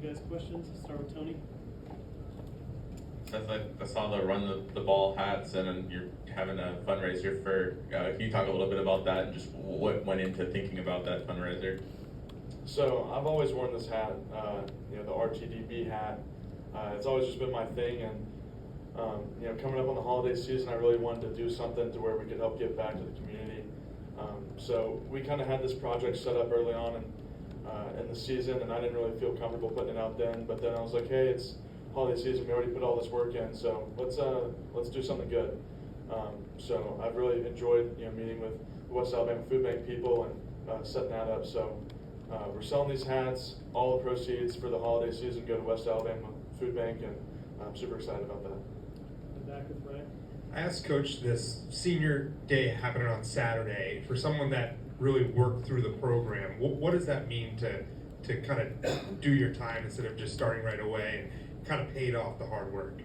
you guys questions. Let's start with Tony. Seth, I saw the run the ball hats, and then you're having a fundraiser for. Can you talk a little bit about that and just what went into thinking about that fundraiser? So I've always worn this hat, the RTDB hat. It's always just been my thing, and coming up on the holiday season, I really wanted to do something to where we could help give back to the community. So we kind of had this project set up early on in the season, and I didn't really feel comfortable putting it out then. But then I was like, hey, it's holiday season. We already put all this work in, so let's do something good. So I've really enjoyed meeting with the West Alabama Food Bank people and setting that up. So we're selling these hats. All the proceeds for the holiday season go to West Alabama Food Bank, and I'm super excited about that. Back with Brian. I asked Coach this senior day happening on Saturday. For someone that really worked through the program, what does that mean to kind of do your time instead of just starting right away and kind of paid off the hard work?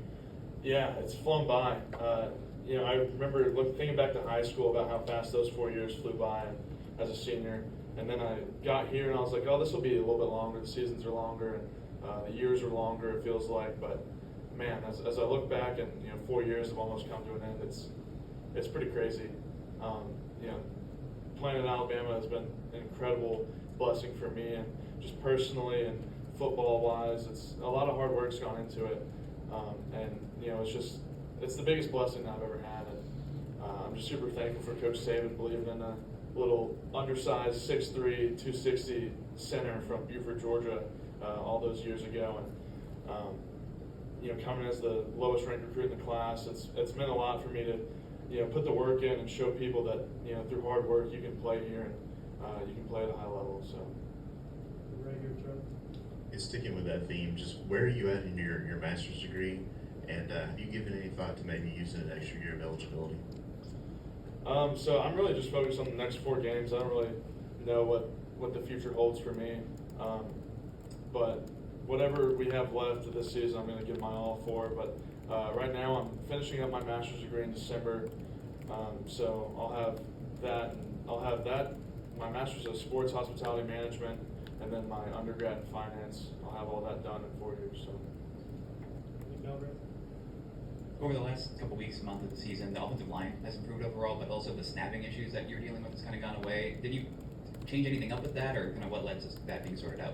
Yeah, it's flown by. I remember thinking back to high school about how fast those 4 years flew by as a senior. And then I got here and I was like, oh, this will be a little bit longer. The seasons are longer and the years are longer, it feels like. But man, as I look back and 4 years have almost come to an end, it's pretty crazy. Playing in Alabama has been an incredible blessing for me, and just personally and football-wise, it's a lot of hard work's gone into it. It's the biggest blessing I've ever had, and I'm just super thankful for Coach Saban believing in a little undersized 6'3", 260 center from Beaufort, Georgia, all those years ago, and coming as the lowest ranked recruit in the class, it's meant a lot for me to put the work in and show people that through hard work you can play here and you can play at a high level. So Right here, Trevor. Sticking with that theme, just where are you at in your master's degree, and have you given any thought to maybe using an extra year of eligibility? So I'm really just focused on the next 4 games. I don't really know what the future holds for me, but whatever we have left of this season, I'm going to give my all for. But right now, I'm finishing up my master's degree in December, so I'll have that. My master's of sports hospitality management, and then my undergrad in finance. I'll have all that done in 4 years. So. Over the last couple weeks, month of the season, the offensive line has improved overall, but also the snapping issues that you're dealing with has kind of gone away. Did you change anything up with that, or kind of what led to that being sorted out?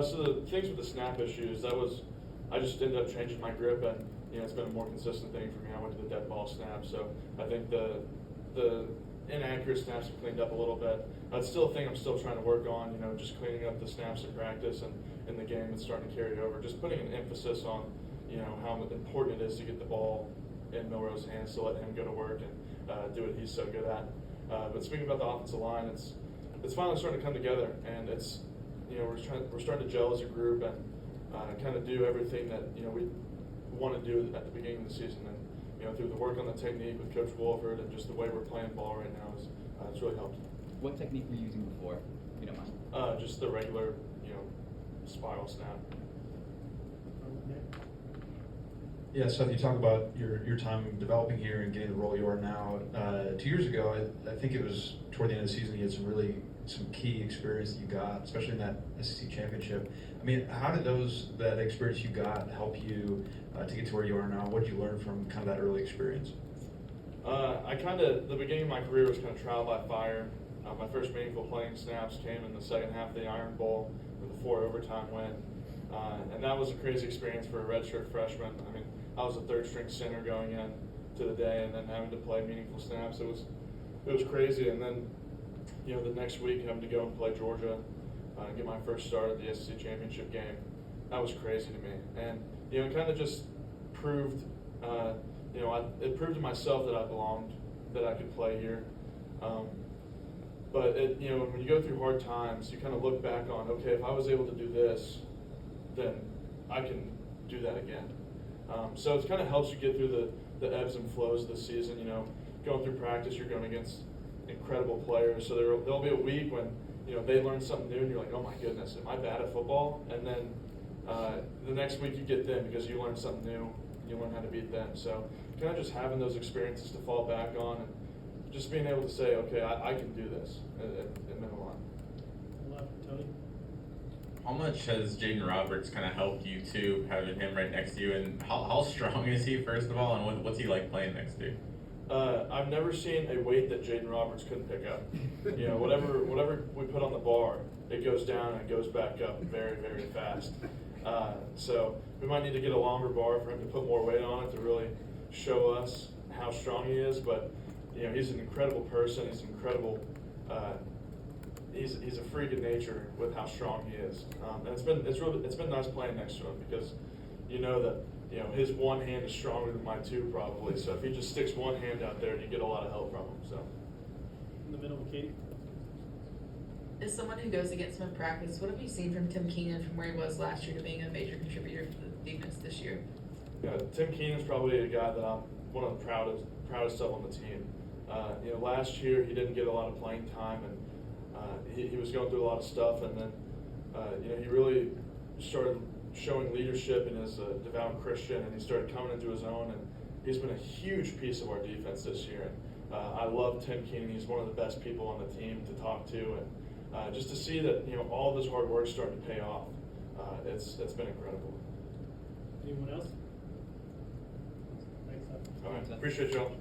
So the things with the snap issues, I just ended up changing my grip, and it's been a more consistent thing for me. I went to the dead ball snap, so I think the inaccurate snaps have cleaned up a little bit. That's still a thing I'm still trying to work on. Just cleaning up the snaps in practice and in the game it's starting to carry over. Just putting an emphasis on how important it is to get the ball in Milrose's hands, to let him go to work and do what he's so good at. But speaking about the offensive line, it's finally starting to come together, and it's we're starting to gel as a group and kind of do everything that we want to do at the beginning of the season. And through the work on the technique with Coach Wolford and just the way we're playing ball right now it's really helped. What technique were you using before, if you don't mind? Just the regular spiral snap. Yeah, Seth, you talk about your time developing here and getting the role you are now. 2 years ago, I think it was toward the end of the season, you had some key experience that you got, especially in that SEC championship. I mean, how did that experience you got help you to get to where you are now? What did you learn from kind of that early experience? The beginning of my career was kind of trial by fire. My first meaningful playing snaps came in the second half of the Iron Bowl with a 4 overtime win. And that was a crazy experience for a redshirt freshman. I mean, I was a third string center going in to the day, and then having to play meaningful snaps. It was crazy. And then, the next week having to go and play Georgia and get my first start at the SEC championship game. That was crazy to me. And, it kind of just proved, it proved to myself that I belonged, that I could play here. But when you go through hard times, you kind of look back on, okay, if I was able to do this, then I can do that again. So it kind of helps you get through the ebbs and flows of the season. Going through practice, you're going against incredible players. So there'll be a week when they learn something new, and you're like, oh my goodness, am I bad at football? And then the next week you get them because you learn something new, and you learn how to beat them. So kind of just having those experiences to fall back on, and just being able to say, okay, I can do this. It meant a lot. Tony. How much has Jaden Roberts kind of helped you too, having him right next to you? And how strong is he, first of all, and what's he like playing next to you? I've never seen a weight that Jaden Roberts couldn't pick up. You know, whatever we put on the bar, it goes down and it goes back up very, very fast. So we might need to get a longer bar for him to put more weight on it to really show us how strong he is. But you know, he's an incredible person. He's incredible. He's a freak of nature with how strong he is. And it's been nice playing next to him because you know that his one hand is stronger than my two probably. So if he just sticks one hand out there, you get a lot of help from him. So In the middle, Katie. As someone who goes against him in practice, what have you seen from Tim Keenan from where he was last year to being a major contributor to the defense this year? yeah, Tim Keenan's probably a guy that I'm one of the proudest of on the team. Last year he didn't get a lot of playing time, and he was going through a lot of stuff, and then he really started showing leadership and is a devout Christian, and he started coming into his own, and he's been a huge piece of our defense this year. And I love Tim Keenan. He's one of the best people on the team to talk to, and just to see that all of his hard work is starting to pay off. It's been incredible. Anyone else? Thanks, Seth. All right, appreciate y'all.